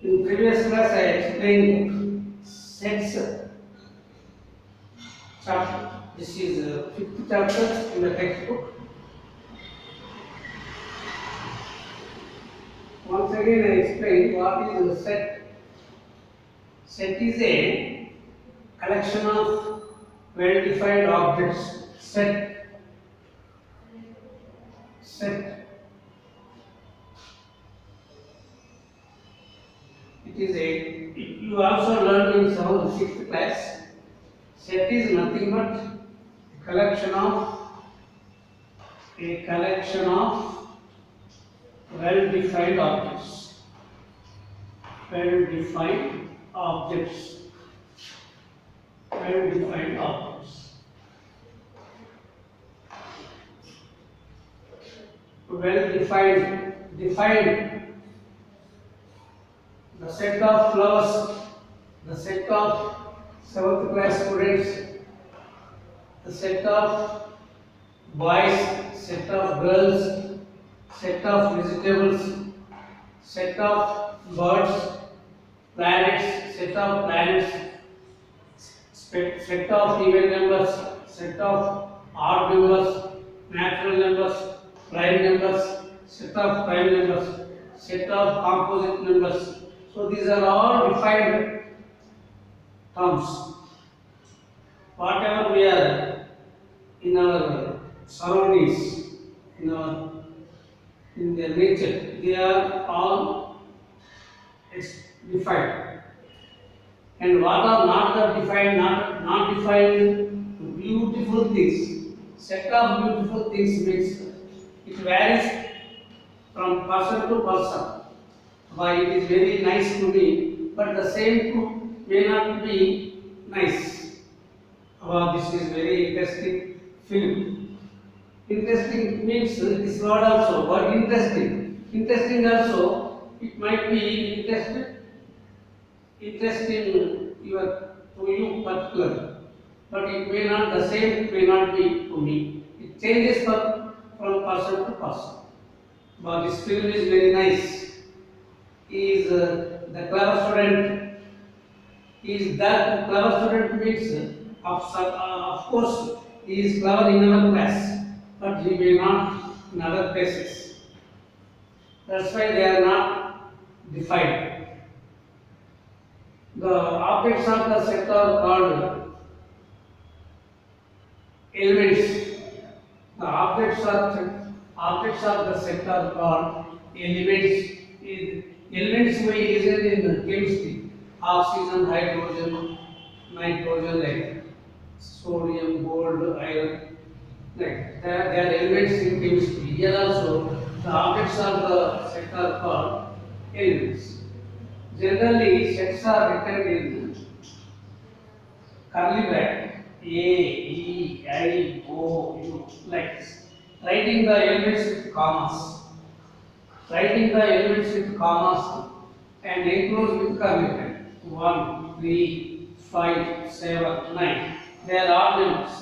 In previous class, I explained sets chapter. This is fifth chapter in the textbook. Once again, I explain what is a set. Set is a collection of well-defined objects. Set. It is a. You also learned in sixth class. Set is nothing but a collection of well-defined objects. Well-defined objects. Well-defined objects. Well-defined. Defined. The set of flowers. The set of 7th class students. The set of boys. Set of girls. Set of vegetables. Set of birds. Planets. Set of planets. Set of even numbers. Set of odd numbers. Natural numbers. Prime numbers. Set of prime numbers. Set of composite numbers. So these are all defined terms. Whatever we are in our surroundings, in their nature, they are all defined. And what are not defined, not defined, beautiful things. Set of beautiful things means it varies from person to person. Why it is very nice to me, but the same food may not be nice. This is very interesting film. Interesting means this word also, but interesting. Interesting also, it might be interesting to you particular, but it may not, the same may not be to me. It changes from person to person. But this film is very nice. Is the clever student. Is that clever student means of course he is clever in our class, but he may not in other places. That's why they are not defined. The objects of the set are called elements. The objects of the set are called elements. Elements we use in chemistry: oxygen, hydrogen, nitrogen, like sodium, gold, iron. Like they are elements in chemistry. Here also, the objects of the set are called elements. Generally, sets are written in curly bracket: A, E, I, O, U, like this. Writing the elements with commas. Writing the elements with commas and enclosed with curly bracket. 1, 3, 5, 7, 9. They are odd numbers.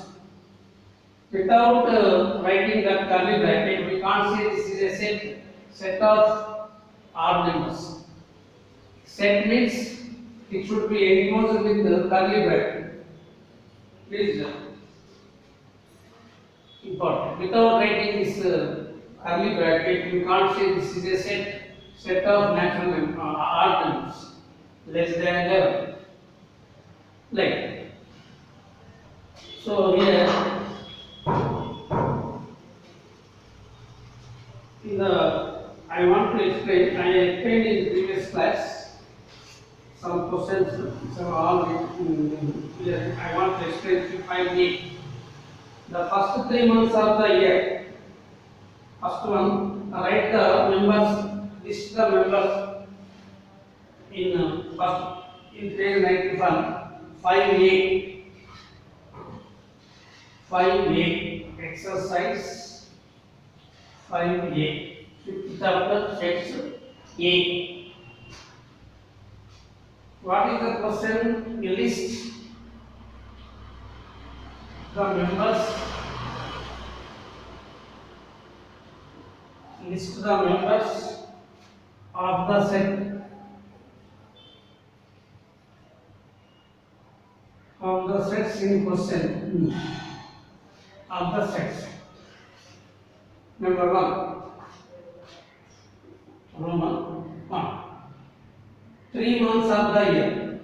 Without writing that curly bracket, we can't say this is a set of odd numbers. Set means it should be enclosed with the curly bracket. Please, important. Without writing this curly bracket, you can't say this is a set of natural numbers, odd numbers, less than 11. Like so here I want to explain. I explained in the previous class some questions. So all here I want to explain if I need the first 3 months of the year. First one, write the members, list the members in page 91, 5A. 5A, exercise 5A, 5th chapter, sets A. What is the question? You list the members. List the members of the set sets in question of the sets. Number 1, Roman 1. 3 months of the year.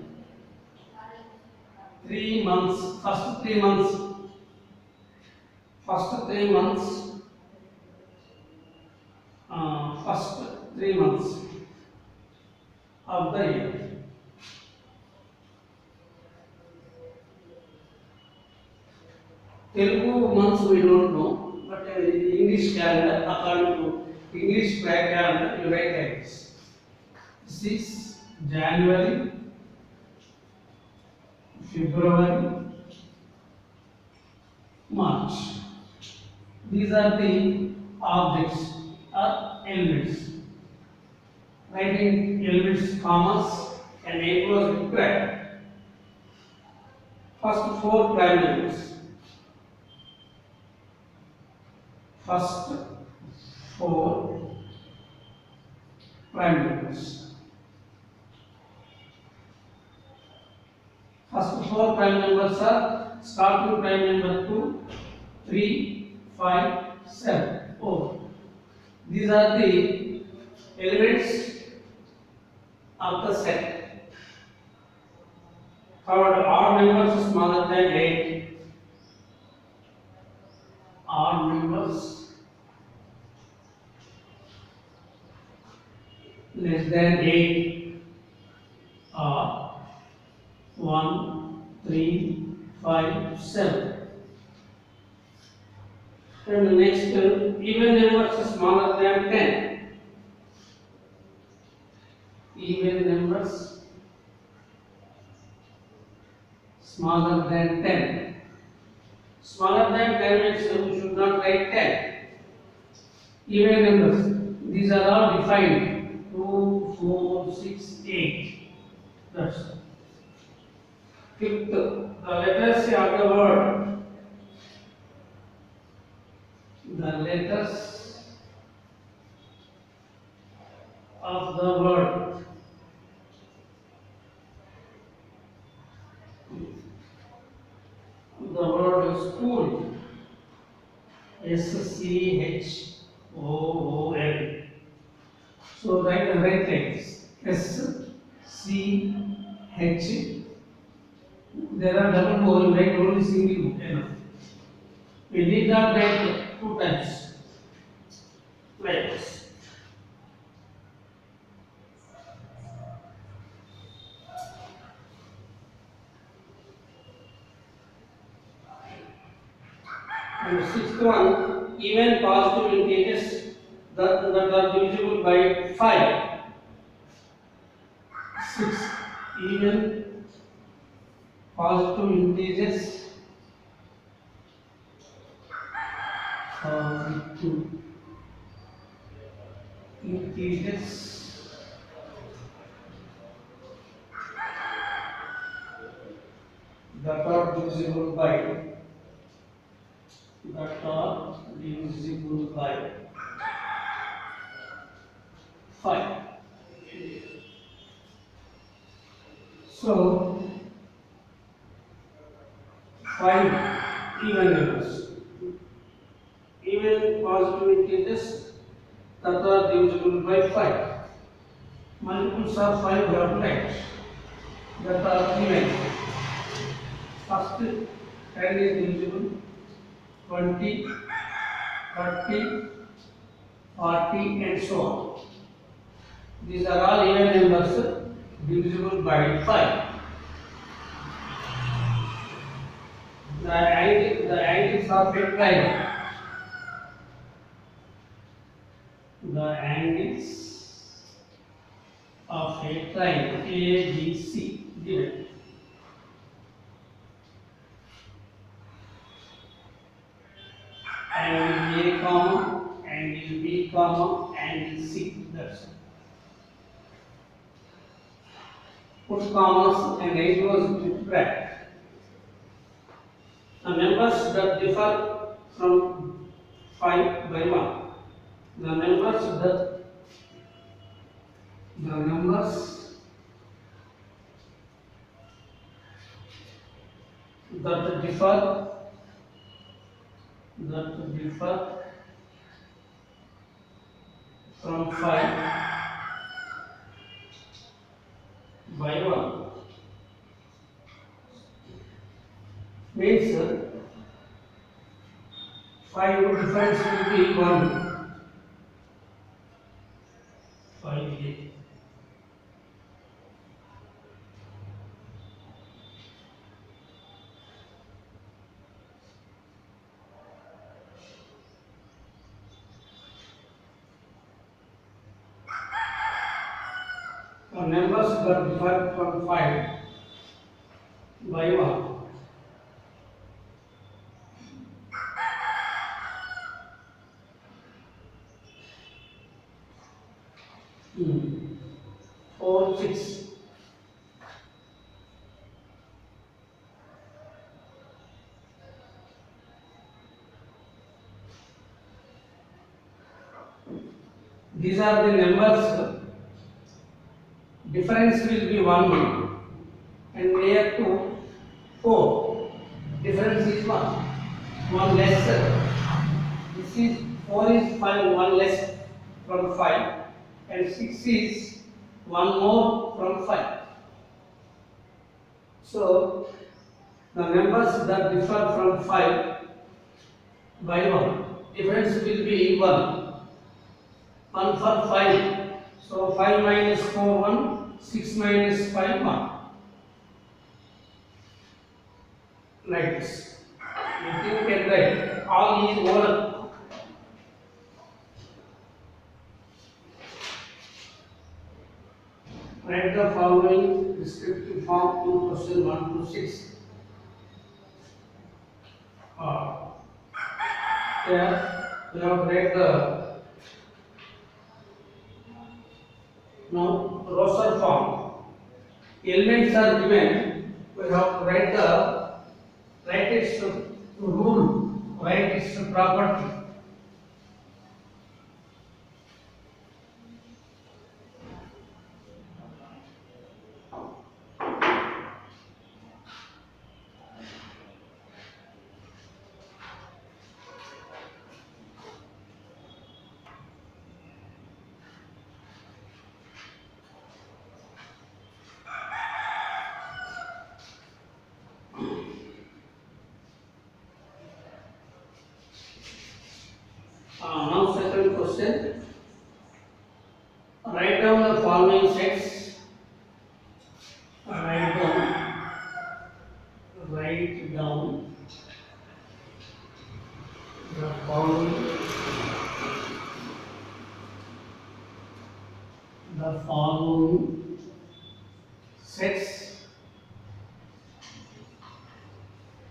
3 months, first 3 months. First 3 months. First 3 months of the year. Telugu months we don't know, but in English calendar, according to English calendar, you write like this. This is January, February, March. These are the objects or elements. Writing elements, commas, and enclosed with bracket. First 4 prime numbers. First 4 prime numbers. First 4 prime numbers are starting prime number 2, 3, 5, 7. Oh, these are the elements of the set. Third, odd numbers smaller than 8. Odd numbers less than 8 are 1, 3, 5, 7. And next, even numbers smaller than 10. Even numbers smaller than 10. Smaller than 10 means we should not write 10. Even numbers, these are all defined. 2, 4, 6, 8. That's it. Fifth, the letters of the word. The letters of the word. The word is school. SCHOOL. So write like this. SCH. There are double O, you write only single O. Enough. We need not write 2 times. Like this. And sixth one, even positive integers that are divisible by 5. 6. Even positive integers that are divisible by 5. So 5 even numbers. Even positive integers that are divisible by 5. Multiples of 5 are like that are even. First 10 is divisible, 20, 30, 40 and so on. These are all even numbers divisible by 5. The angles of a triangle. The angles of a triangle ABC given. Angle A comma, angle B comma, angle C. That's it. Put commas and enclose with bracket. The numbers that differ from 5 by 1. The numbers that differ from 5 by 1 means 5 difference will be 1. 5a. Numbers that differ from 5 by 1. Hmm. 4, 6. These are the numbers. Difference will be 1 and near to 4. Difference is 1 lesser. This is 4 is 5, 1 less from 5, and 6 is 1 more from 5. So the numbers that differ from 5 by 1, difference will be 1. 1 for 5. So 5 minus 4, 1. 6 minus 5, 1. Like this. You think and write. All is over. Write the following descriptive form in question 1 to 6. Here we have read the now Rosser form. Elements are given. We have to write the its rule, write its property. Now second question. Write down the following sets. Write down the following sets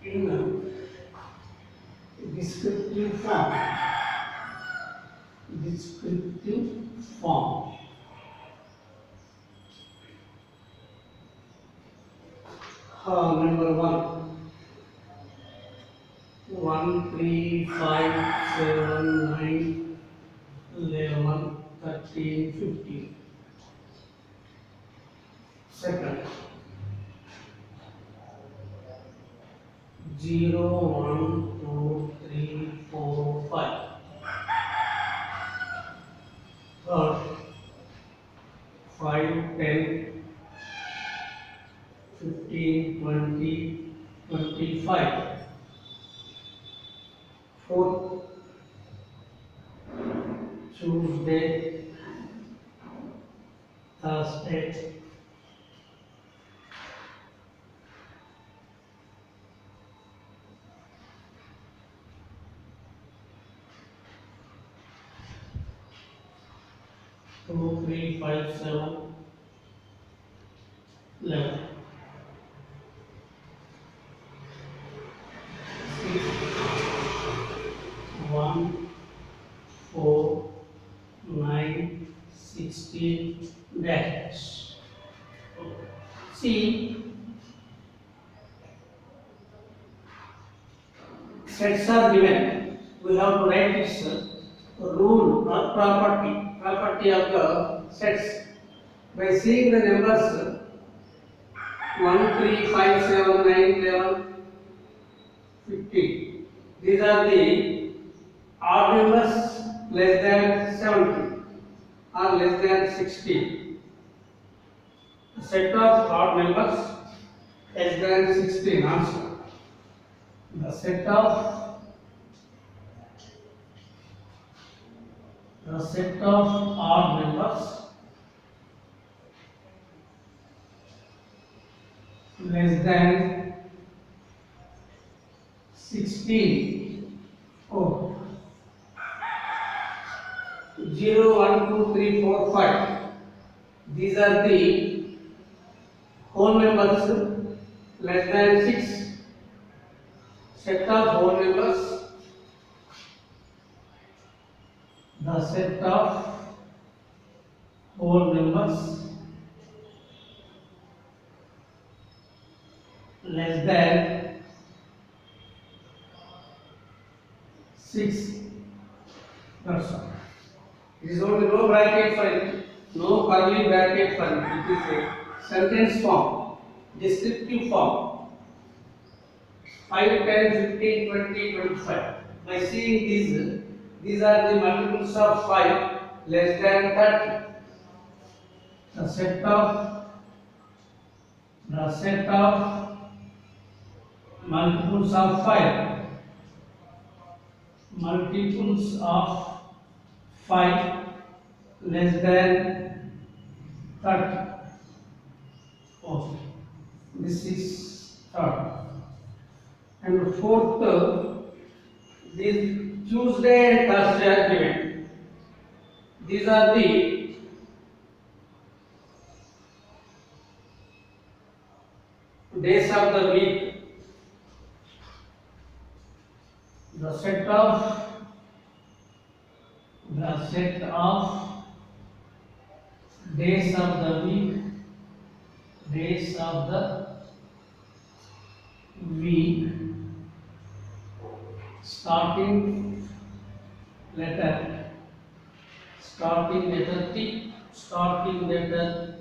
in descriptive form. Number 1. 1, 3, 5, 7, 9, 11, 13, 15. Second. 0, 1, 2, 3, 4, 5. Third. 5, 10, 15, 20, 25. Fourth. Tuesday, Thursday. Two, 3, 5, 7, 11. 6, 1, 4, 9, 16, dash. See, sets are given. We have to write its rule or property of the sets. By seeing the numbers 1, 3, 5, 7, 9, 11, 50. These are the odd numbers less than 70 or less than 60. A set of odd numbers less than 16 also. The set of odd numbers less than 16. Oh. 0, 1, 2, 3, 4, 5. These are the whole numbers less than 6. Set of whole numbers. The set of whole numbers less than 6. That's all. It is only no bracket for it, no curly bracket for it. It is a sentence form, descriptive form. 5, 10, 15, 20, 25. By seeing these are the multiples of 5 less than 30. The set of multiples of 5. Multiples of 5 less than 30. Okay. This is third. And fourth, these Tuesday and Thursday are given. These are the days of the week. The set of days of the week, starting letter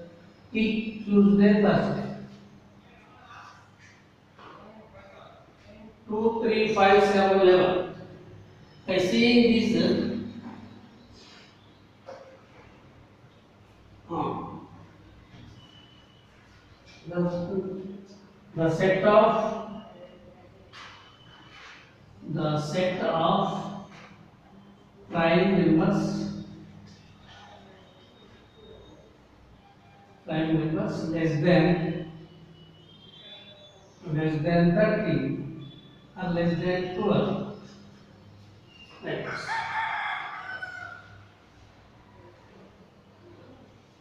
T, Tuesday, Thursday. 2, 3, 5, 7, 11. By seeing this, the set of prime numbers less than 13 or less than 12. Next.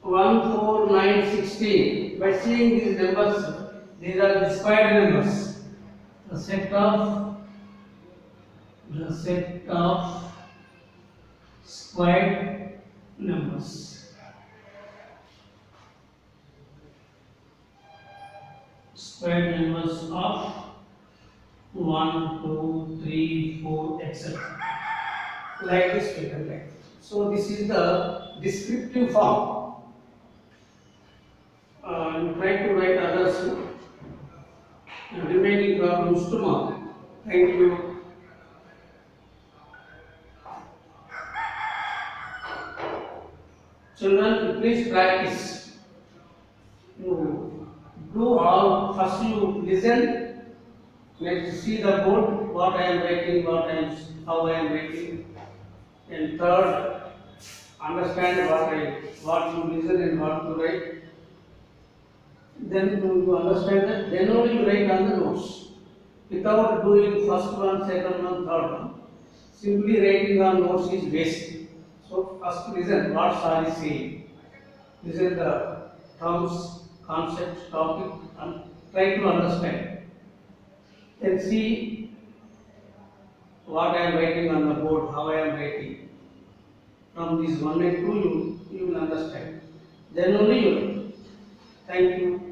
1, 4, 9, 16. By seeing these numbers, these are the squared numbers. The set of squared numbers. Squared numbers of 1, 2, 3, 4, etc. Like this we can write. So this is the descriptive form. You try to write others and remaining problems tomorrow. Thank you. Children, please practice. You do all. First you listen. Next see the board. What I am writing. How I am writing. And third, understand what you listen and what you write. Then you understand that. Then only you write on the notes. Without doing first one, second one, third one. Simply writing on notes is waste. So first listen what sir is saying. Listen the terms, concepts, topic, and try to understand. Then see what I am writing on the board, how I am writing. From these 1 and 2 you will understand. Then only you write. Thank you.